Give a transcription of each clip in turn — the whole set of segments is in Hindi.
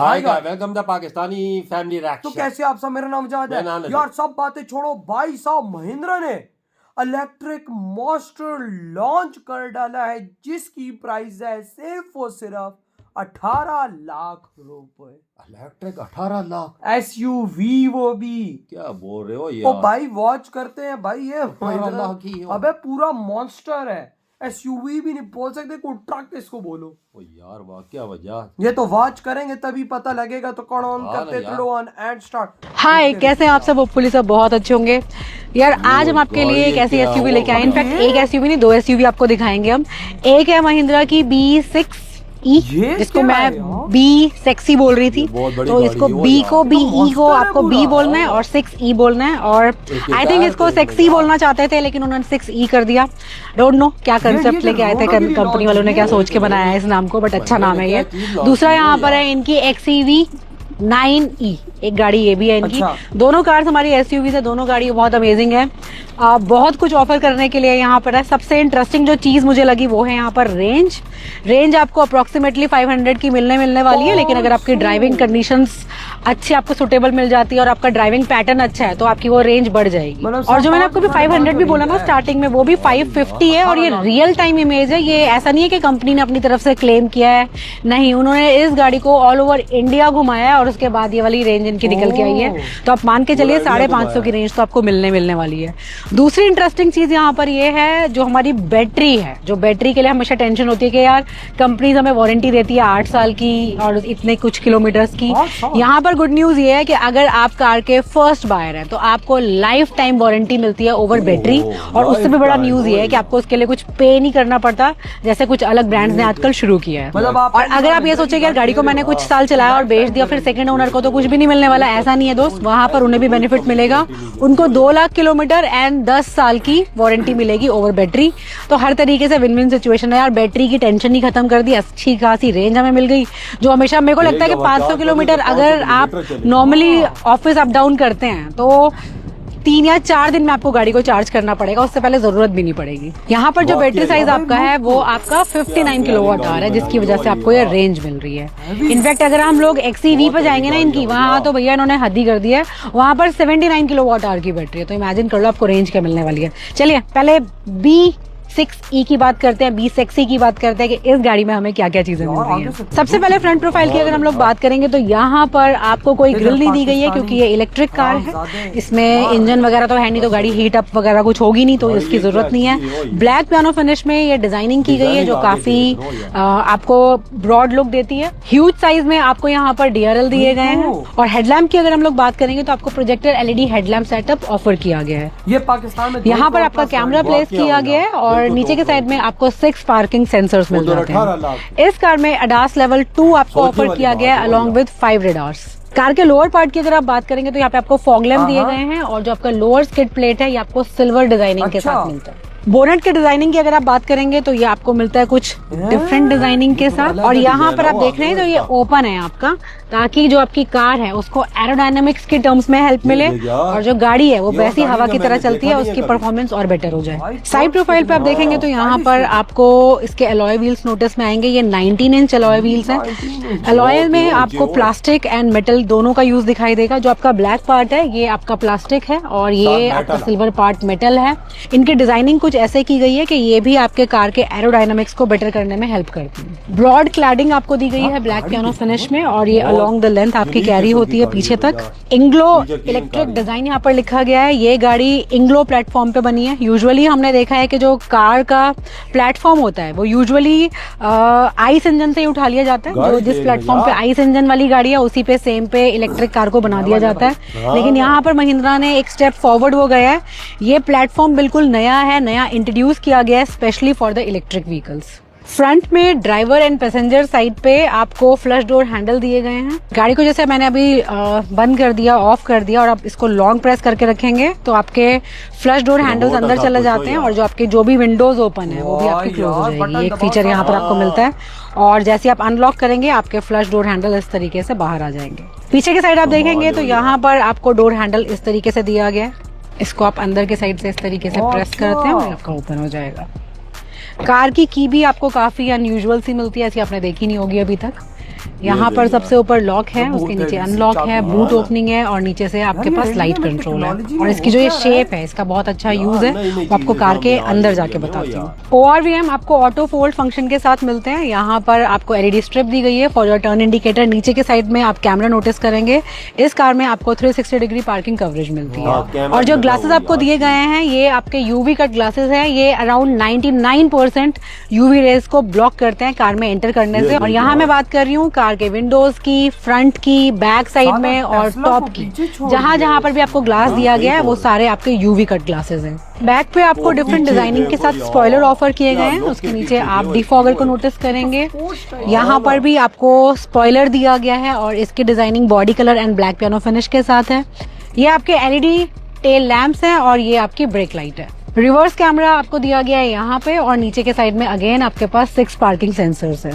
Hi guys, welcome the Pakistani family reaction. तो कैसे आप सब, मेरा नाम जाद है यार। सब बातें छोड़ो भाई साहब, महिंद्रा ने इलेक्ट्रिक मॉन्स्टर लॉन्च कर डाला है जिसकी प्राइस है सिर्फ और सिर्फ 18 लाख रुपए। इलेक्ट्रिक 18 लाख एसयूवी, वो भी क्या बोल रहे हो यार? भाई वॉच करते हैं भाई, ये महिंद्रा की अबे पूरा मॉन्स्टर है। एसयूवी भी नहीं बोल सकते, कोई ट्रक इसको बोलो। ओ यार वाह, क्या वजह। ये तो वॉच करेंगे तभी पता लगेगा। तो कौन ऑन करते, थ्रो ऑन एंड स्टार्ट। हाय, कैसे हैं आप सब? होपफुली सब बहुत अच्छे होंगे यार। आज हम आपके लिए एक ऐसी एसयूवी लेके आए। इनफैक्ट एक एसयूवी नहीं, दो एसयूवी आपको दिखाएंगे हम। एक है महिंद्रा की B6E, जिसको मैं बी सेक्सी बोल रही थी, तो इसको बी को BE को आपको B बोलना है और 6E बोलना है। और आई थिंक इसको सेक्सी बोलना चाहते थे लेकिन उन्होंने 6E कर दिया। डोंट नो क्या कंसेप्ट लेके आए थे कंपनी वालों ने, क्या सोच के बनाया है इस नाम को, बट अच्छा नाम है ये। दूसरा यहाँ पर है इनकी XEV 9E, एक गाड़ी ये भी है इनकी। दोनों कार्स हमारी एसयूवी है, दोनों गाड़ी बहुत अमेजिंग है। बहुत कुछ ऑफर करने के लिए यहाँ पर है। सबसे इंटरेस्टिंग जो चीज मुझे लगी वो है यहाँ पर रेंज आपको अप्रोक्सीमेटली 500 की मिलने वाली है। लेकिन अगर आपकी ड्राइविंग कंडीशंस अच्छी आपको सुटेबल मिल जाती है और आपका ड्राइविंग पैटर्न अच्छा है तो आपकी वो रेंज बढ़ जाएगी। और जो मैंने आपको भी 500 भी बोला ना स्टार्टिंग में, वो भी 550 है। और ये रियल टाइम इमेज है, ये ऐसा नहीं है कि कंपनी ने अपनी तरफ से क्लेम किया है, नहीं, उन्होंने इस गाड़ी को ऑल ओवर इंडिया घुमाया है और उसके बाद ये वाली रेंज इनकी निकल के आई है। तो आप मान के चलिए 550 की रेंज तो आपको मिलने वाली है। दूसरी इंटरेस्टिंग चीज यहाँ पर ये है जो हमारी बैटरी है। जो बैटरी के लिए हमेशा टेंशन होती है कि यार कंपनी हमें वारंटी देती है 8 साल की और इतने कुछ किलोमीटर्स की। यहाँ पर गुड न्यूज ये है कि अगर आप कार के फर्स्ट बायर हैं तो आपको लाइफ टाइम वारंटी मिलती है ओवर बैटरी। और उससे भी बड़ा न्यूज ये है कि आपको उसके लिए कुछ पे नहीं करना पड़ता, जैसे कुछ अलग ब्रांड्स ने आजकल शुरू किया है। और अगर आप ये सोचे कि यार गाड़ी को मैंने कुछ साल चलाया और बेच दिया फिर सेकंड ओनर को तो कुछ भी नहीं मिलने वाला, ऐसा नहीं है दोस्त। वहां पर उन्हें भी बेनिफिट मिलेगा। उनको 2 लाख किलोमीटर एंड 10 साल की वारंटी मिलेगी ओवर बैटरी। तो हर तरीके से विन विन सिचुएशन है यार। बैटरी की टेंशन ही खत्म कर दी, अच्छी खासी रेंज हमें मिल गई। जो हमेशा मेरे को लगता है कि 500 किलोमीटर अगर आप नॉर्मली ऑफिस अप डाउन करते हैं तो 3 या 4 दिन में आपको गाड़ी को चार्ज करना पड़ेगा, उससे पहले जरूरत भी नहीं पड़ेगी। यहाँ पर जो बैटरी साइज आपका है वो आपका 59 किलोवाट आवर है, जिसकी वजह से आपको ये रेंज मिल रही है। इनफैक्ट अगर हम लोग XEV पे जाएंगे ना इनकी, वहाँ तो भैया इन्होंने हद ही कर दी है। वहाँ पर 79 किलोवाट आवर की बैटरी है। तो इमेजिन कर लो आपको रेंज क्या मिलने वाली है। चलिए पहले B6E की बात करते हैं, B सेक्सी की बात करते हैं कि इस गाड़ी में हमें क्या क्या चीजें मिल रही हैं। सबसे पहले फ्रंट प्रोफाइल की अगर हम लोग बात करेंगे तो यहाँ पर आपको कोई ग्रिल नहीं दी गई है क्योंकि ये इलेक्ट्रिक कार है। इसमें इंजन वगैरह तो है नहीं, तो गाड़ी हीट अप वगैरह कुछ होगी नहीं, तो इसकी जरूरत नहीं है। ब्लैक पियानो फिनिश में ये डिजाइनिंग की गई है जो काफी आपको ब्रॉड लुक देती है। ह्यूज साइज में आपको यहाँ पर DRL दिए गए हैं। और हेडलैम्प की अगर हम लोग बात करेंगे तो आपको projector LED headlamp setup offer किया गया है। ये पाकिस्तान में यहाँ पर आपका कैमरा प्लेस किया गया है और नीचे के साइड में आपको 6 पार्किंग सेंसर्स मिल जाते हैं। इस कार में ADAS लेवल 2 आपको ऑफर किया गया है अलॉन्ग विद 5 रेडार्स। कार के लोअर पार्ट की अगर आप बात करेंगे तो यहाँ पे आपको फॉग लैम्प दिए गए हैं और जो आपका लोअर स्किड प्लेट है ये आपको सिल्वर डिजाइनिंग के साथ मिलता है। बोनेट के डिजाइनिंग की अगर आप बात करेंगे तो ये आपको मिलता है कुछ डिफरेंट डिजाइनिंग के साथ। और यहाँ पर आप देख रहे हैं तो ये ओपन है आपका, ताकि जो आपकी कार है उसको एरोडायनामिक्स की टर्म्स में हेल्प मिले और जो गाड़ी है वो वैसी हवा की तरह चलती है, उसकी परफॉर्मेंस और बेटर हो जाए। साइड प्रोफाइल पे आप देखेंगे तो यहाँ पर आपको इसके अलॉय व्हील्स नोटिस में आएंगे। ये 19 इंच अलॉय व्हील्स हैं। अलॉय में आपको प्लास्टिक एंड मेटल दोनों का यूज दिखाई देगा। जो आपका ब्लैक पार्ट है ये आपका प्लास्टिक है और ये आपका सिल्वर पार्ट मेटल है। इनकी डिजाइनिंग कुछ ऐसे की गई है कि ये भी आपके कार के एरोडायनामिक्स को बेटर करने में हेल्प करती है। ब्रॉड क्लैडिंग आपको दी गई है ब्लैक पियानो फिनिश में और ये अलोंग द लेंथ आपकी कैरी होती है पीछे तक। इंग्लो इलेक्ट्रिक डिजाइन यहाँ पर लिखा गया है। ये गाड़ी इंग्लो प्लेटफॉर्म पे बनी है। यूजुअली हमने देखा है कि जो कार का प्लेटफॉर्म होता है वो यूजुअली आइस इंजन से ही उठा लिया जाता है। जो जिस प्लेटफॉर्म पे आइस इंजन वाली गाड़ी है उसी पे सेम पे इलेक्ट्रिक कार को बना दिया जाता है। लेकिन यहाँ पर महिंद्रा ने एक स्टेप फॉरवर्ड हो गया है। ये प्लेटफॉर्म बिल्कुल नया है, नया इंट्रोड्यूस किया गया है specially for the electric vehicles. Front में ड्राइवर एंड पैसेंजर साइड पे आपको फ्लश डोर हैंडल दिए गए हैं। गाड़ी को जैसे मैंने अभी बंद कर दिया, ऑफ कर दिया और आप इसको लॉन्ग प्रेस करके रखेंगे तो आपके फ्लश डोर हैंडल्स अंदर चले जाते हैं और जो आपके जो भी विंडोज ओपन है वो भी आपकी क्लोज हो जाएगी। एक फीचर यहाँ पर आपको मिलता है। और जैसे आप अनलॉक करेंगे आपके फ्लश डोर हैंडल इस तरीके से बाहर आ जाएंगे। पीछे की साइड आप देखेंगे तो यहाँ पर आपको डोर हैंडल इस तरीके से दिया गया है। इसको आप अंदर के साइड से इस तरीके से प्रेस करते हैं और आपका ओपन हो जाएगा। कार की भी आपको काफी अनयूजुअल सी मिलती है, ऐसी आपने देखी नहीं होगी अभी तक। यहाँ पर सबसे ऊपर लॉक है, बहुत उसके नीचे है, अनलॉक है, चाबी। बूट ओपनिंग है और नीचे से आपके यार, पास ये लाइट इंडिया में कंट्रोल है। टेक्नोलॉजी और में इसकी हो जो ये क्या रहा है? शेप है इसका बहुत अच्छा यूज है, नई-नई वो आपको चीजें कार के सामने आ अंदर रही जाके हैं, बताती यार। हूँ। ORVM आपको ऑटो फोल्ड फंक्शन के साथ मिलते हैं। यहाँ पर आपको LED स्ट्रिप दी गई है फॉर योर टर्न इंडिकेटर। नीचे के साइड में आप कैमरा नोटिस करेंगे। इस कार में आपको 360 डिग्री पार्किंग कवरेज मिलती है। हाँ, कैमरा और जो लगा ग्लासेस हुआ है, आपको यार, दिए गए हैं ये आपके यूवी कट ग्लासेस हैं। ये अराउंड 99% यूवी रेज को ब्लॉक करते हैं कार में एंटर करने ये से। और देखिए, यहाँ मैं हाँ। बात कर रही हूँ कार के विंडोज की, फ्रंट की, बैक साइड साला में और टेस्ला टॉप को की। पीछे छोड़ जहाँ दिया जहाँ पर भी आपको ग्लास दिया गया है वो बिल्कुल। सारे आपके यूवी कट ग्लासेस हैं। बैक पे आपको वो डिफरेंट पीछे डिजाइनिंग के देखो साथ यार, स्पॉइलर ऑफर किए गए क्या हैं। लोग उसके के नीचे पीछे आप देखो, डिफॉगर को देखो। नोटिस करेंगे। है। यहाँ पर भी आपको स्पॉइलर दिया गया है और इसकी designing body colour and black piano finish के साथ है। ये आपके LED टेल लैंप्स हैं और ये आपकी ब्रेक लाइट है। रिवर्स कैमरा आपको दिया गया है यहाँ पे और नीचे के साइड में अगेन आपके पास 6 पार्किंग सेंसर्स है।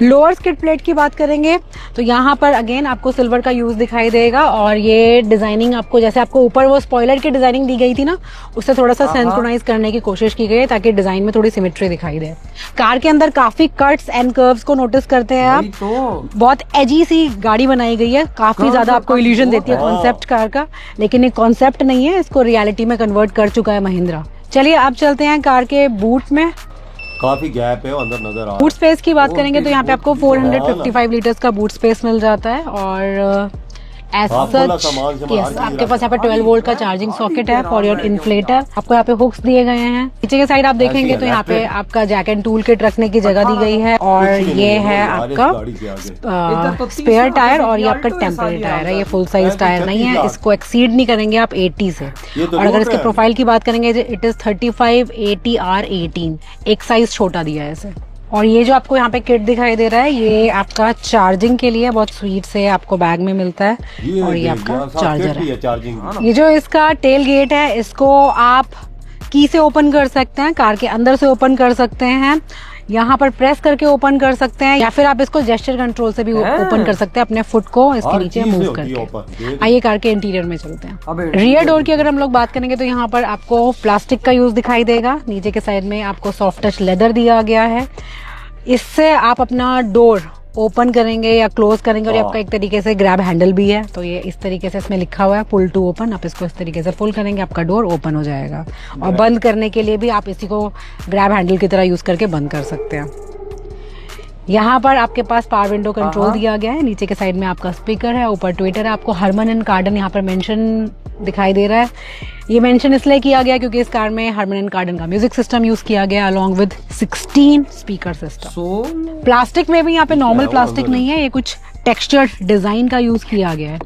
लोअर स्किड प्लेट की बात करेंगे तो यहाँ पर अगेन आपको सिल्वर का यूज दिखाई देगा और ये डिजाइनिंग आपको जैसे आपको ऊपर वो स्पॉइलर की डिजाइनिंग दी गई थी ना, उससे थोड़ा सा सिंक्रोनाइज करने की कोशिश की गई है ताकि डिजाइन में थोड़ी सिमेट्री दिखाई दे। कार के अंदर काफी कट्स एंड कर्व्स को नोटिस करते हैं आप। वही तो बहुत एजी सी गाड़ी बनाई गई है, काफी कर्व ज्यादा तो आपको काफी इल्यूजन बहुत देती है है। कॉन्सेप्ट कार का, लेकिन ये कॉन्सेप्ट नहीं है, इसको रियलिटी में कन्वर्ट कर चुका है महिंद्रा। चलिए अब चलते हैं कार के बूट में। काफी गैप है, वो अंदर नजर आ रहा है। बूट स्पेस की बात वो करेंगे तो यहाँ पे आपको बहुत 455 लीटर्स का बूट स्पेस मिल जाता है। और एज हाँ, खुला सच सामान से बाहर नहीं आपके पास यहाँ पे रखा। 12 वोल्ट का चार्जिंग सॉकेट है फॉर योर इन्फ्लेटर। आपको यहाँ पे हुक्स दिए गए हैं। नीचे के साइड आप देखेंगे तो यहाँ पे electric। आपका जैक एंड टूल किट रखने की जगह दी गई है। और कुछ नहीं ये है, है यार, इस आपका गाड़ी के आगे। इधर तो 30 स्पेयर ना, टायर कभी और ये आपका Alto ऐसा टेम्परेरी लिया टायर है। ये होता फुल साइज है। टायर नहीं है, 36 इसको एक्सीड नहीं करेंगे आप 80 से। ये तो और अगर रोड इसके है। प्रोफाइल की बात करेंगे इट इज 35 80 R18, एक साइज छोटा दिया है इसे। और ये जो आपको यहाँ पे किट दिखाई दे रहा है ये आपका चार्जिंग के लिए बहुत स्वीट से आपको बैग में मिलता है। और ये आपका चार्जर है। चार्जिंग ये जो इसका टेल गेट है इसको आप की से ओपन कर सकते हैं, कार के अंदर से ओपन कर सकते हैं, यहाँ पर प्रेस करके ओपन कर सकते हैं, या फिर आप इसको जेस्चर कंट्रोल से भी ओपन कर सकते हैं अपने फुट को इसके हर नीचे चीज से मूव होती है करके। open। आइए कार के इंटीरियर में चलते हैं। अबे, रियर डोर की अगर हम लोग बात करेंगे तो यहाँ पर आपको प्लास्टिक का यूज दिखाई देगा। नीचे के साइड में आपको सॉफ्ट टच लेदर दिया गया है। इससे आप अपना डोर ओपन करेंगे या क्लोज करेंगे और ये आपका एक तरीके से ग्रैब हैंडल भी है। तो ये इस तरीके से इसमें लिखा हुआ है पुल टू ओपन। आप इसको इस तरीके से पुल करेंगे आपका डोर ओपन हो जाएगा। और बंद करने के लिए भी आप इसी को ग्रैब हैंडल की तरह यूज करके बंद कर सकते हैं। यहाँ पर आपके पास पावर विंडो कंट्रोल दिया गया है। नीचे के साइड में आपका स्पीकर है, ऊपर ट्विटर है। आपको हरमन एंड कार्डन यहाँ पर मेंशन दिखाई दे रहा है। ये मेंशन इसलिए किया गया क्योंकि इस कार में हरमन एंड कार्डन का म्यूजिक सिस्टम यूज किया गया along with 16 speaker system. So plastic में भी यहाँ पे नॉर्मल प्लास्टिक नहीं है, ये कुछ टेक्सचर्ड डिजाइन का यूज किया गया है।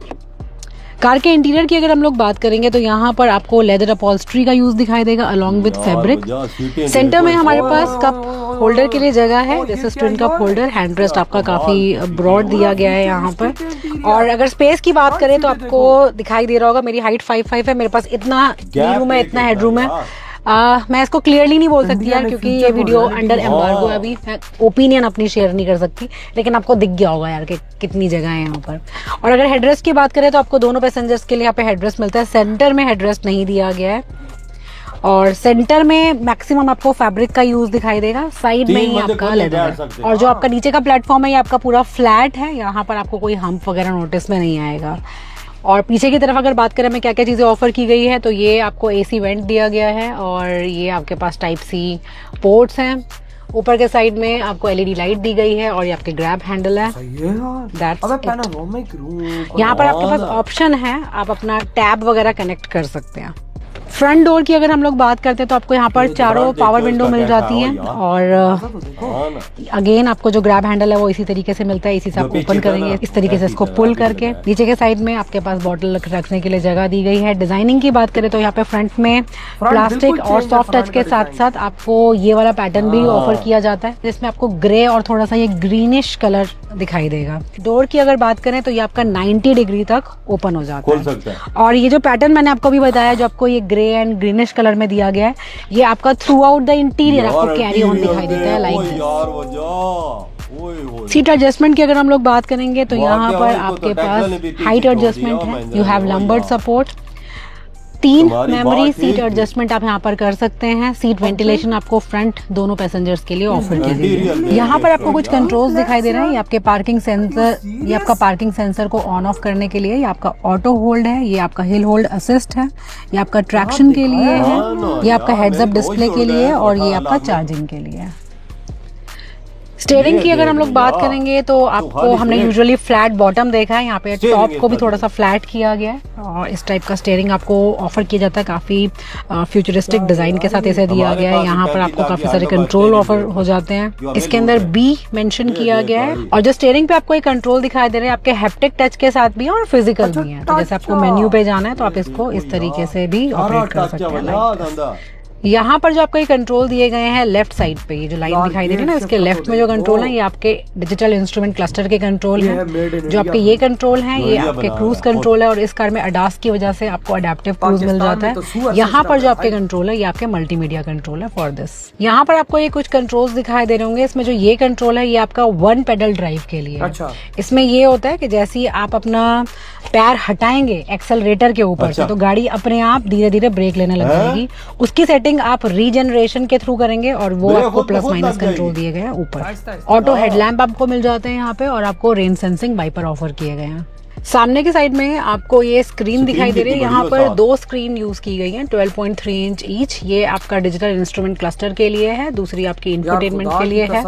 कार के इंटीरियर की अगर हम लोग बात करेंगे तो यहाँ पर आपको लेदर अपॉल्स्ट्री का यूज दिखाई देगा अलॉन्ग विद फैब्रिक। सेंटर में हमारे पास कप होल्डर के लिए जगह है, जैसे स्ट्रिन कप होल्डर। हैंड रेस्ट आपका काफी ब्रॉड दिया गया है यहाँ पर। और अगर स्पेस की बात करें तो आपको दिखाई दे रहा होगा मेरी हाइट 5'5" है, मेरे पास इतना रूम है, इतना हेडरूम है। मैं इसको क्लियरली नहीं बोल सकती यार क्योंकि ये वीडियो अंडर एम्बार्गो है, अभी मैं ओपिनियन अपनी शेयर नहीं कर सकती, लेकिन आपको दिख गया होगा यार कि कितनी जगह है यहाँ पर। और अगर हेडरेस्ट की बात करें तो आपको दोनों पैसेंजर्स के लिए यहाँ पे हेडरेस्ट मिलता है। सेंटर में हेडरेस्ट नहीं दिया गया है और सेंटर में मैक्सिमम आपको फैब्रिक का यूज दिखाई देगा। साइड में ही आपका लेदर है। और जो आपका नीचे का प्लेटफॉर्म है ये आपका पूरा फ्लैट है, यहाँ पर आपको कोई हम्प वगैरह नोटिस में नहीं आएगा। और पीछे की तरफ अगर बात करें मैं क्या क्या चीज़ें ऑफर की गई है तो ये आपको AC वेंट दिया गया है और ये आपके पास टाइप C पोर्ट्स हैं। ऊपर के साइड में आपको LED लाइट दी गई है और ये आपके ग्रैब हैंडल है। That's it। यहाँ पर आपके पास ऑप्शन है, आप अपना टैब वगैरह कनेक्ट कर सकते हैं। फ्रंट डोर की अगर हम लोग बात करते हैं तो आपको यहाँ पर चारों पावर विंडो मिल जाती हैं और अगेन आपको जो ग्रैब हैंडल है वो इसी तरीके से मिलता है, इसी से आप ओपन करेंगे इस तरीके से इसको पुल करके। नीचे के साइड में आपके पास बॉटल रखने के लिए जगह दी गई है। डिजाइनिंग की बात करें तो यहाँ पे फ्रंट में प्लास्टिक और सॉफ्ट टच के साथ साथ आपको ये वाला पैटर्न भी ऑफर किया जाता है जिसमें आपको ग्रे और थोड़ा सा ये ग्रीनिश कलर दिखाई देगा। डोर की अगर बात करें तो ये आपका 90 डिग्री तक ओपन हो जाता है। और ये जो पैटर्न मैंने आपको भी बताया जो आपको ये ग्रे एंड ग्रीनिश कलर में दिया गया है, ये आपका थ्रू आउट द इंटीरियर आपको कैरी ऑन दिखाई देता है लाइक दिस। सीट एडजस्टमेंट की अगर हम लोग बात करेंगे तो यहाँ पर आपके पास हाइट एडजस्टमेंट है, यू हैव लंबर्ड सपोर्ट। 3 तुम्हारी मेमोरी बात सीट ठीक है। एडजस्टमेंट आप यहाँ पर कर सकते हैं। सीट वेंटिलेशन आपको फ्रंट दोनों पैसेंजर्स के लिए ऑफर की गई इंटीरियर है। में यहाँ पर आपको कुछ यार। कंट्रोल्स दिखाई दे रहे हैं। ये आपके पार्किंग सेंसर, ये आपका पार्किंग सेंसर को ऑन ऑफ करने के लिए, ये आपका ऑटो होल्ड है, ये आपका हिल होल्ड असिस्ट है, ये आपका ट्रैक्शन के लिए है, ये आपका हेड्स अप डिस्प्ले के लिए और ये आपका चार्जिंग के लिए है। स्टेयरिंग की अगर हम लोग बात करेंगे तो आपको हमने यूजुअली फ्लैट बॉटम देखा है, यहाँ पे टॉप को भी थोड़ा सा फ्लैट किया गया है और इस टाइप का स्टेयरिंग आपको ऑफर किया जाता है। काफी फ्यूचरिस्टिक डिजाइन के साथ इसे दिया गया है। यहाँ पर आपको काफी सारे कंट्रोल ऑफर हो जाते हैं। इसके अंदर बी मेंशन किया गया है और जो स्टेयरिंग पे आपको एक कंट्रोल दिखाई दे रहे हैं आपके हैप्टिक टच के साथ भी है और फिजिकल भी है। तो जैसे आपको मेन्यू पे जाना है तो आप इसको इस तरीके से भी ऑपरेट कर सकते हैं। यहाँ पर जो आपको ये कंट्रोल दिए गए हैं लेफ्ट साइड पे, ये जो लाइन दिखाई दे रही है ना, इसके लेफ्ट में जो कंट्रोल है ये आपके डिजिटल इंस्ट्रूमेंट क्लस्टर के कंट्रोल हैं। जो आपके ये कंट्रोल हैं ये आपके क्रूज कंट्रोल है और इस कार में अडास की वजह से आपको अडेप्टिव क्रूज मिल जाता है। यहाँ पर जो आपके कंट्रोल है ये आपके मल्टीमीडिया कंट्रोल है फॉर दिस। यहाँ पर आपको ये कुछ कंट्रोल्स दिखाई दे रहे होंगे। इसमें जो ये कंट्रोल है ये आपका 1 पेडल ड्राइव के लिए है। इसमें ये होता है कि जैसे ही आप अपना पैर हटाएंगे एक्सेलरेटर के ऊपर से तो गाड़ी अपने आप धीरे धीरे ब्रेक लेने लग जाएगी। उसकी सेटिंग आप रीजनरेशन के थ्रू करेंगे और वो आपको प्लस माइनस कंट्रोल दिए गए हैं ऊपर। ऑटो हेडलैम्प आपको मिल जाते हैं यहाँ पे और आपको रेन सेंसिंग वाइपर ऑफर किए गए हैं। सामने की साइड में आपको ये स्क्रीन दिखाई दे रही है। यहाँ पर 2 स्क्रीन यूज की गई हैं 12.3 इंच ईच। ये आपका डिजिटल इंस्ट्रूमेंट क्लस्टर के लिए है, दूसरी आपकी इंफोटेनमेंट के लिए है।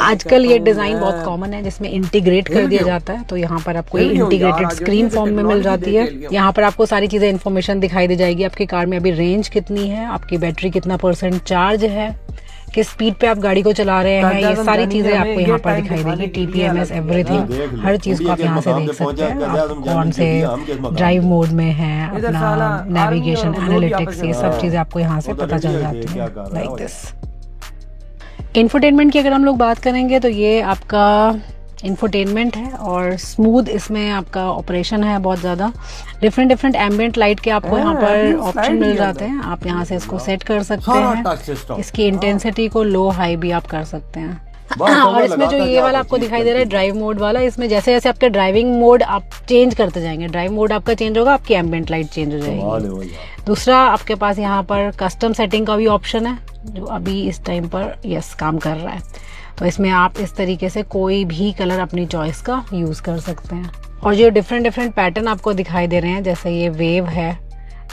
आजकल ये डिजाइन बहुत कॉमन है जिसमें इंटीग्रेट कर दिया जाता है, तो यहाँ पर आपको ये इंटीग्रेटेड स्क्रीन फॉर्म में मिल जाती है। यहाँ पर आपको सारी चीजें इन्फॉर्मेशन दिखाई दे जाएगी। आपकी कार में अभी रेंज कितनी है, आपकी बैटरी कितना % चार्ज है, किस स्पीड पे आप गाड़ी को चला रहे हैं, ये सारी चीजें आपको यहाँ पर दिखाई देगी। TPMS एवरीथिंग, हर चीज को आप यहाँ से देख सकते हैं। आप कौन से ड्राइव मोड में है, अपना नेविगेशन, एनालिटिक्स, ये सब चीजें आपको यहाँ से पता चल जाती है लाइक दिस। इंफोटेनमेंट की अगर हम लोग बात करेंगे तो ये आपका इंफोटेनमेंट है और स्मूथ इसमें आपका ऑपरेशन है। बहुत ज़्यादा डिफरेंट एम्बिएंट लाइट के आपको यहाँ पर ऑप्शन मिल जाते हैं। आप यहाँ से इसको सेट कर सकते हैं। इसकी इंटेंसिटी को लो हाई भी आप कर सकते हैं। और इसमें जो ये वाला आपको दिखाई दे रहा है ड्राइव मोड वाला, इसमें जैसे जैसे आपके ड्राइविंग मोड आप चेंज करते जाएंगे, ड्राइव मोड आपका चेंज होगा, आपकी एम्बिएंट लाइट चेंज हो जाएगी। दूसरा आपके पास यहाँ पर कस्टम सेटिंग का भी ऑप्शन है जो अभी इस टाइम पर यस काम कर रहा है। तो इसमें आप इस तरीके से कोई भी कलर अपनी चॉइस का यूज कर सकते हैं। और जो डिफरेंट पैटर्न आपको दिखाई दे रहे हैं, जैसे ये वेव है,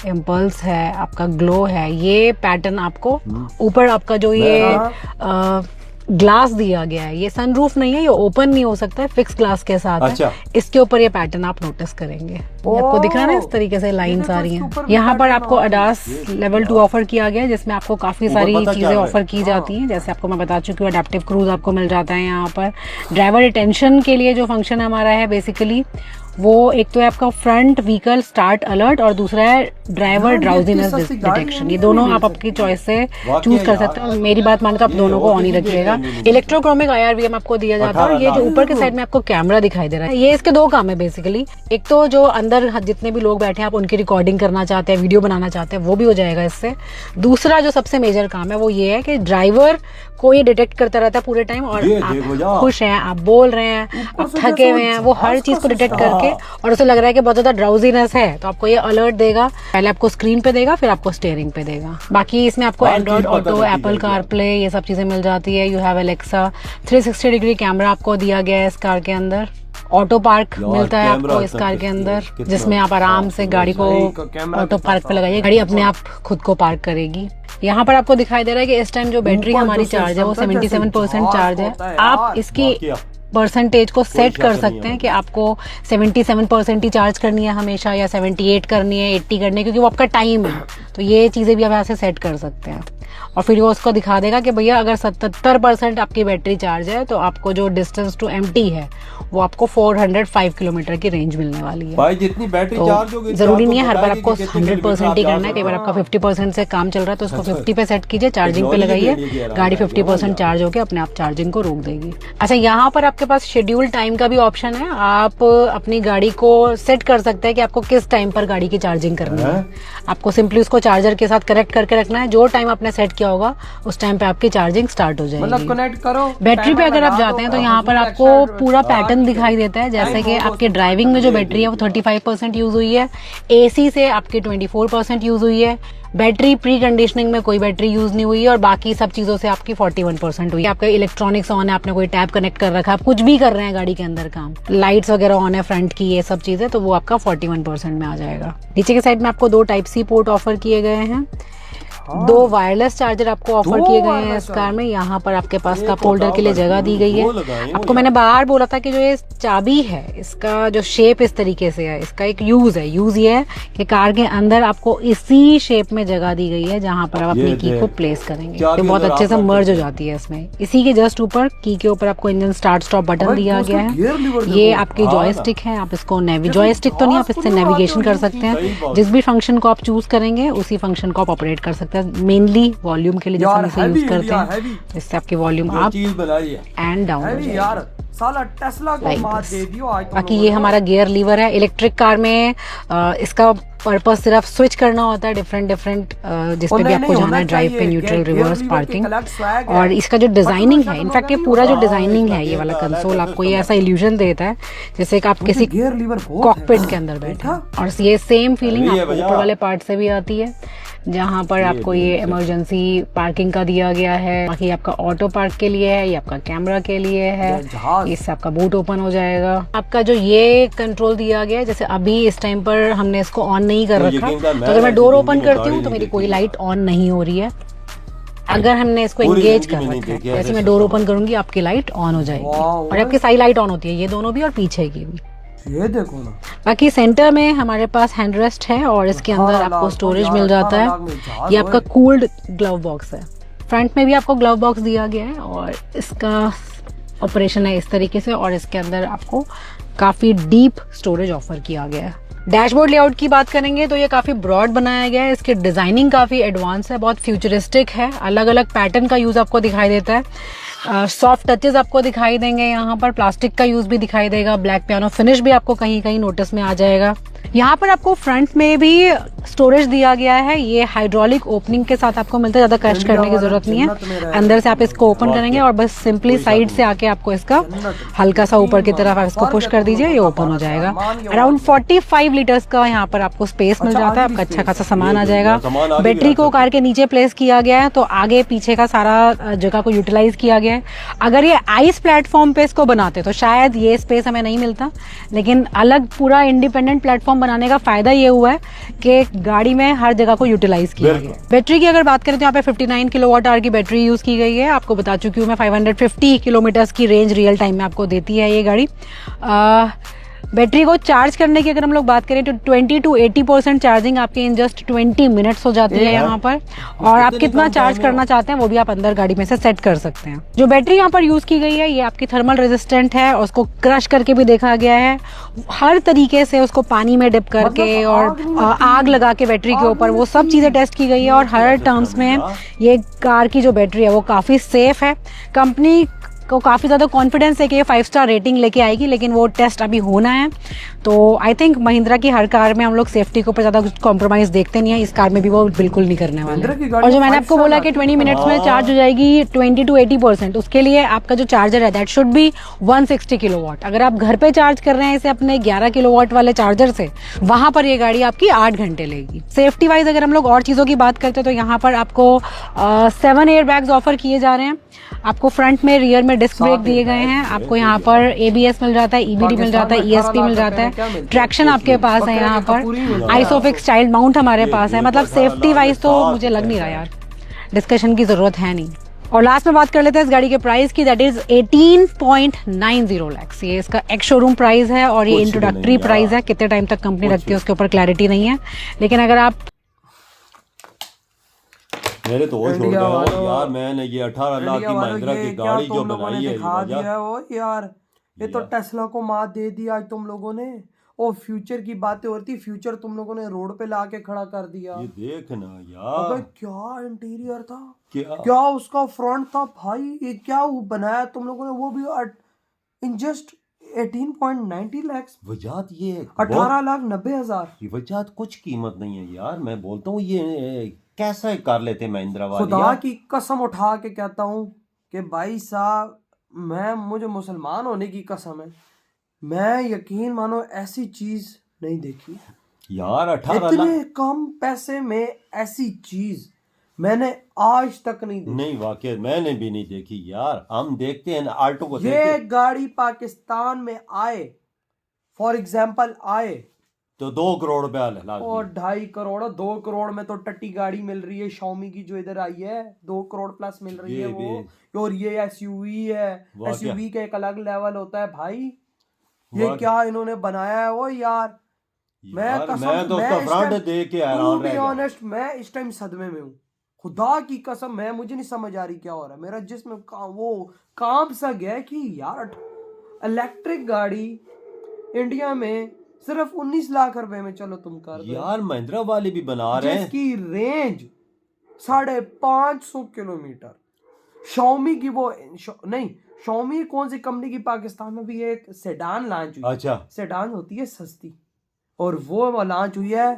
इम्पल्स है, आपका ग्लो है, ये पैटर्न आपको ऊपर आपका जो ये ग्लास दिया गया है, ये सनरूफ नहीं है, ये ओपन नहीं हो सकता है, फिक्स ग्लास के साथ है। इसके ऊपर ये पैटर्न आप नोटिस करेंगे। ये आपको दिख रहा है ना, इस तरीके से लाइंस आ रही हैं। यहाँ पर आपको अडास लेवल 2 ऑफर किया गया है जिसमें आपको काफी सारी चीजें ऑफर की जाती हैं। जैसे आपको मैं बता चुकी हूँ, अडेप्टिव क्रूज आपको मिल जाता है। यहाँ पर ड्राइवर अटेंशन के लिए जो फंक्शन हमारा है बेसिकली वो एक तो है आपका फ्रंट व्हीकल स्टार्ट अलर्ट और दूसरा है ड्राइवर ड्राउजीनेस डिटेक्शन। ये दोनों आप आपकी चॉइस से चूज कर सकते हो। मेरी बात माने तो आप दोनों को ऑन ही रखिएगा। इलेक्ट्रोक्रोमिक IRVM आपको दिया जाता है और ये जो ऊपर के साइड में आपको कैमरा दिखाई दे रहा है, ये इसके 2 काम है बेसिकली। एक तो जो अंदर जितने भी लोग बैठे हैं आप उनकी रिकॉर्डिंग करना चाहते हैं, वीडियो बनाना चाहते हैं, वो भी हो जाएगा इससे। दूसरा जो सबसे मेजर काम है वो ये है कि ड्राइवर को ये डिटेक्ट करता रहता है पूरे टाइम और आप खुश हैं, आप बोल रहे हैं, आप थके हुए हैं, वो हर चीज को डिटेक्ट करके और उसे लग रहा है कि बहुत ज्यादा ड्राउजीनेस है तो आपको ये अलर्ट देगा। पहले आपको स्क्रीन पे देगा, फिर आपको स्टीयरिंग पे देगा। बाकी इसमें आपको एंड्रॉइड ऑटो, एप्पल कारप्ले, ये सब चीजें मिल जाती है। You have Alexa, 360 degree camera आपको दिया गया है इस कार के अंदर। ऑटो पार्क मिलता है आपको इस कार के अंदर, जिसमें आप आराम से गाड़ी को ऑटो पार्क पे लगाइए, गाड़ी अपने आप खुद को पार्क करेगी। यहाँ पर आपको दिखाई दे रहा है कि इस टाइम जो बैटरी हमारी चार्ज है वो 77% चार्ज है। आप इसकी परसेंटेज को सेट कर सकते हैं कि आपको 77% ही चार्ज करनी है हमेशा या 78 करनी है, 80 करनी है, क्योंकि वो आपका टाइम है। तो ये चीजें भी आप यहाँ से सेट कर सकते हैं और फिर वो उसको दिखा देगा कि भैया अगर 77% आपकी बैटरी चार्ज है तो आपको जो डिस्टेंस टू एम्प्टी है वो आपको 405 किलोमीटर की रेंज मिलने वाली है। भाई जितनी बैटरी तो चार्ज होगी जरूरी नहीं है हर बार आपको 100% ही करना है। कई बार आपका 50% से काम चल रहा है तो उसको 50 पे सेट कीजिए, चार्जिंग पे लगाइए, गाड़ी 50% चार्ज होकर अपने आप चार्जिंग को रोक देगी। अच्छा, यहाँ पर आपके पास शेड्यूल टाइम का भी ऑप्शन है। आप अपनी गाड़ी को सेट कर सकते हैं कि आपको किस टाइम पर गाड़ी की चार्जिंग करनी है। आपको सिंपली उसको चार्जर के साथ कनेक्ट करके रखना है। जो टाइम आपने सेट सेट किया होगा उस टाइम पे आपकी चार्जिंग स्टार्ट हो जाएगी। मतलब कनेक्ट करो। बैटरी पे अगर आप जाते हैं तो यहाँ पर आपको पूरा पैटर्न दिखाई देता है, जैसे कि आपके ड्राइविंग में जो बैटरी है वो 35% यूज हुई है, AC से आपकी 24% यूज हुई है, बैटरी प्री कंडीशनिंग में कोई बैटरी यूज नहीं हुई है और बाकी सब चीजों से आपकी 41% हुई है। आपका इलेक्ट्रॉनिक्स ऑन है, आपने कोई टैब कनेक्ट कर रखा है, आप कुछ भी कर रहे हैं गाड़ी के अंदर काम, लाइट्स वगैरह ऑन है फ्रंट की, ये सब चीजें, तो वो आपका 41% में आ जाएगा। नीचे के साइड में आपको 2 Type-C पोर्ट ऑफर किए गए हैं, 2 वायरलेस चार्जर आपको ऑफर किए गए हैं इस कार में। यहाँ पर आपके पास कप होल्डर के लिए जगह दी गई है। आपको मैंने बाहर बोला था कि जो ये चाबी है इसका जो शेप इस तरीके से है, इसका एक यूज ये है कि कार के अंदर आपको इसी शेप में जगह दी गई है जहाँ पर आप अपनी की को प्लेस करेंगे, तो बहुत अच्छे से मर्ज हो जाती है इसमें। इसी के जस्ट ऊपर की के ऊपर आपको इंजन स्टार्ट स्टॉप बटन दिया गया है। ये आपकी जॉयस्टिक है, आप इसको जॉयस्टिक तो नहीं, आप इससे नेविगेशन कर सकते हैं। जिस भी फंक्शन को आप चूज करेंगे उसी फंक्शन को आप ऑपरेट कर सकते हैं। मेनली वॉल्यूम के लिए जैसे हम इसे यूज करते हैं, इससे आपकी वॉल्यूम अप एंड डाउन हो जाएगी। साला टेस्ला को मात दे दियो आज। बाकी ये हमारा गियर लीवर है। इलेक्ट्रिक कार में इसका पर्पस सिर्फ स्विच करना होता है डिफरेंट जिस पे भी आपको जाना है, ड्राइव पे, न्यूट्रल, रिवर्स, पार्किंग। और इसका जो डिजाइनिंग है, इनफैक्ट ये पूरा जो डिजाइनिंग है, ये वाला कंसोल आपको ये ऐसा इल्यूजन देता है जैसे कि आप किसी कॉकपिट के अंदर बैठे, और ये सेम फीलिंग आपको ऊपर वाले पार्ट से भी आती है, जहाँ पर आपको ये इमरजेंसी पार्किंग का दिया गया है। बाकी आपका ऑटो पार्क के लिए है, ये आपका कैमरा के लिए है, इससे आपका बूट ओपन हो जाएगा। आपका जो ये कंट्रोल दिया गया है, जैसे अभी इस टाइम पर हमने इसको ऑन नहीं कर रखा, तो अगर मैं डोर ओपन करती हूँ तो मेरी कोई लाइट ऑन नहीं हो रही है। अगर हमने इसको एंगेज कर रखा है, जैसे मैं डोर ओपन करूंगी आपकी लाइट ऑन हो जाएगी, और आपकी सारी लाइट ऑन होती है, ये दोनों भी और पीछे की भी। ये देखो ना। बाकी सेंटर में हमारे पास हैंड रेस्ट है और इसके अंदर आपको स्टोरेज मिल जाता है। ये आपका कूल्ड ग्लव बॉक्स है। फ्रंट में भी आपको ग्लव बॉक्स दिया गया है और इसका ऑपरेशन है इस तरीके से, और इसके अंदर आपको काफी डीप स्टोरेज ऑफर किया गया है। डैशबोर्ड लेआउट की बात करेंगे तो ये काफी ब्रॉड बनाया गया है। इसकी डिजाइनिंग काफी एडवांस है, बहुत फ्यूचरिस्टिक है, अलग अलग पैटर्न का यूज आपको दिखाई देता है। सॉफ्ट टचेस आपको दिखाई देंगे, यहाँ पर प्लास्टिक का यूज भी दिखाई देगा, ब्लैक पियानो फिनिश भी आपको कहीं कहीं नोटिस में आ जाएगा। यहाँ पर आपको फ्रंट में भी स्टोरेज दिया गया है, ये हाइड्रोलिक ओपनिंग के साथ आपको मिलता है, ज्यादा कष्ट करने की जरूरत नहीं है। अंदर से आप इसको ओपन करेंगे और बस सिंपली साइड से आके आपको इसका हल्का सा ऊपर की तरफ आप इसको पुश कर दीजिए, ये ओपन हो जाएगा। अराउंड 45 लीटर्स का यहाँ पर आपको स्पेस मिल जाता है, आपका अच्छा खासा सामान आ जाएगा। बैटरी को कार के नीचे प्लेस किया गया है, तो आगे पीछे का सारा जगह को यूटिलाइज किया गया है। अगर ये आइस प्लेटफॉर्म पे इसको बनाते तो शायद ये स्पेस हमें नहीं मिलता, लेकिन अलग पूरा इंडिपेंडेंट प्लेटफॉर्म बनाने का फायदा ये हुआ है कि गाड़ी में हर जगह को यूटिलाइज किया गया है। बैटरी की अगर बात करें तो यहाँ पे 59 किलोवाट आवर की बैटरी यूज की गई है। आपको बता चुकी हूँ मैं, 550 किलोमीटर की रेंज रियल टाइम में आपको देती है ये गाड़ी। बैटरी को चार्ज करने की अगर हम लोग बात करें तो 20 to 80% चार्जिंग आपकी इन जस्ट 20 मिनट्स हो जाती है यहाँ पर, और आप कितना चार्ज करना चाहते हैं वो भी आप अंदर गाड़ी में से सेट कर सकते हैं। जो बैटरी यहाँ पर यूज की गई है ये आपकी थर्मल रेजिस्टेंट है, और उसको क्रश करके भी देखा गया है, हर तरीके से उसको पानी में डिप करके और आग लगा के बैटरी के ऊपर, वो सब चीजें टेस्ट की गई है। और हर टर्म्स में ये कार की जो बैटरी है वो काफी सेफ है। कंपनी को काफ़ी ज़्यादा कॉन्फिडेंस है कि ये 5 स्टार रेटिंग लेके आएगी, लेकिन वो टेस्ट अभी होना है। तो आई थिंक महिंद्रा की हर कार में हम लोग सेफ्टी के ऊपर ज़्यादा कुछ कॉम्प्रोमाइज़ देखते नहीं है, इस कार में भी वो बिल्कुल नहीं करने वाले। और जो मैंने आपको बोला कि 20 मिनट्स में चार्ज हो जाएगी 20 to 80%, उसके लिए आपका जो चार्जर है दैट शुड बी 160 किलोवाट। अगर आप घर पे चार्ज कर रहे हैं इसे अपने 11 किलोवाट वाले चार्जर से, वहां पर ये गाड़ी आपकी 8 घंटे लेगी। सेफ्टी वाइज अगर हम लोग और चीज़ों की बात करते हैं तो यहाँ पर आपको 7 एयर बैग्स ऑफर किए जा रहे हैं। आपको फ्रंट में, रियर में डिस्क ब्रेक दिए गए हैं, आपको यहाँ पर ABS मिल जाता है, EBD मिल जाता है, ESP मिल जाता है, ट्रैक्शन आपके पास है, यहाँ पर आइसोफिक्स चाइल्ड माउंट हमारे पास है। मतलब सेफ्टी वाइज तो मुझे लग नहीं रहा यार डिस्कशन की जरूरत है नहीं। और लास्ट में बात कर लेते हैं इस गाड़ी के प्राइस की, दैट इज 18.90 लाख। ये इसका एक्स शोरूम प्राइस है और ये इंट्रोडक्टरी प्राइस है, कितने टाइम तक कंपनी रखती है उसके ऊपर क्लैरिटी नहीं है। लेकिन अगर आप मेरे तो छोड़ गया यार, मैंने ये 18 लाख की महिंद्रा की गाड़ी जो बनाई है दिखा दिया है वो यार, ये तो टेस्ला को मात दे दी आज तुम लोगों ने। ओ फ्यूचर की बातें होती, फ्यूचर तुम लोगों ने रोड पे लाके खड़ा कर दिया। ये देखना यार, अबे क्या इंटीरियर था, क्या उसका फ्रंट था भाई, ये क्या वो बनाया तुम लोगों ने, वो भी इन जस्ट 18.90 lakhs, वजात ये 18,90,000। वजात कुछ कीमत नहीं है यार। मैं बोलता हूँ ये कैसा कर लेते महिंद्रा वाले खुदा यार। की कसम उठा के कहता हूँ कि भाई साहब, मुझे मुसलमान होने की कसम है, मैं यकीन मानो ऐसी चीज नहीं देखी यार 18 इतने लाख कम पैसे में। ऐसी चीज मैंने आज तक नहीं देखी। नहीं, वाकई मैंने भी नहीं देखी यार। हम देखते हैं आल्टो को ये देखते गाड़ी पाकिस्तान में आए, फॉर एग्जाम्पल आए तो 2 करोड़ रुपया लाजमी। और 2.5 करोड़, 2 करोड़ में तो टट्टी गाड़ी मिल रही है Xiaomi की जो इधर आई है, 2 करोड़ प्लस मिल रही है वो। और ये एसयूवी है, एसयूवी का एक अलग लेवल होता है भाई। ये क्या इन्होंने बनाया है वो यार। मैं तो उसका फ्रंट देख के हैरान रह गया। ऑनेस्ट, मैं इस टाइम सदमे में हूँ। खुदा की कसम, मैं मुझे नहीं समझ आ रही क्या हो रहा है। मेरा जिस्म वो कांप सा गया है कि यार इलेक्ट्रिक गाड़ी इंडिया में सिर्फ 19 लाख रुपए में चलो तुम कर दो यार। महिंद्रा वाले भी बना रहे हैं जिसकी रेंज 550 किलोमीटर। Xiaomi की वो नहीं, Xiaomi कौन सी कंपनी की पाकिस्तान में भी एक सेडान लॉन्च हुई। अच्छा, सेडान होती है सस्ती, और वो लॉन्च हुई है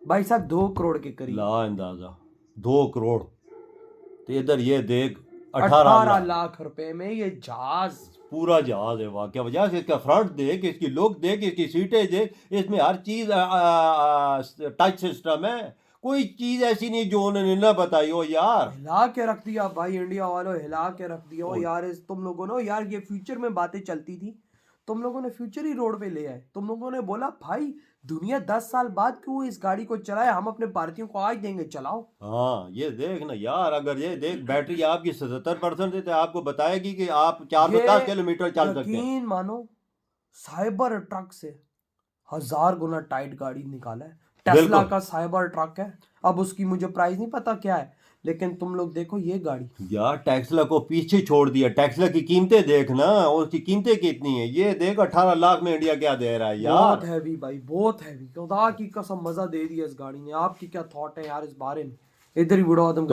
भाई साहब 2 करोड़ के करीब। ला अंदाजा 2 करोड़। तो इधर ये देख 18 लाख रुपए में ये जहाज, पूरा जहाज है वाकई। वजह से इसका फ्रंट देख, इसकी लुक देख, इसकी सीटें देख, इसमें हर चीज टच सिस्टम है। कोई चीज ऐसी नहीं जो उन्होंने ना बताई हो यार। हिला के रख दिया भाई इंडिया वालों, हिला के रख दिया हो यार। तुम लोगों ने यार, ये फ्यूचर में बातें चलती थी, तुम लोगों ने फ्यूचर ही रोड पे ले आए। तुम लोगों ने बोला भाई दुनिया 10 साल बाद क्यों इस गाड़ी को चलाए, हम अपने भारतीयों को आज देंगे, चलाओ। हाँ, ये देख ना यार, अगर ये देख बैटरी आपकी 77% है तो आपको बताएगी कि आप 450 किलोमीटर चल सकते हैं। यकीन मानो साइबर ट्रक से 1000 गुना टाइट गाड़ी निकाला है। टेस्ला का साइबर ट्रक है, अब उसकी मुझे प्राइस नहीं पता क्या है, लेकिन तुम लोग देखो ये गाड़ी यार। टेस्ला को पीछे छोड़ दिया। टेस्ला की कीमतें देख ना, उसकी कीमतें कितनी है। ये देख 18 लाख में इंडिया क्या दे रहा है यार। बहुत हैवी भाई, बहुत हैवी। खुदा की कसम मजा दे दिया इस गाड़ी ने। आपकी क्या थॉट है यार इस बारे में? इधर ही बुढ़ा आदम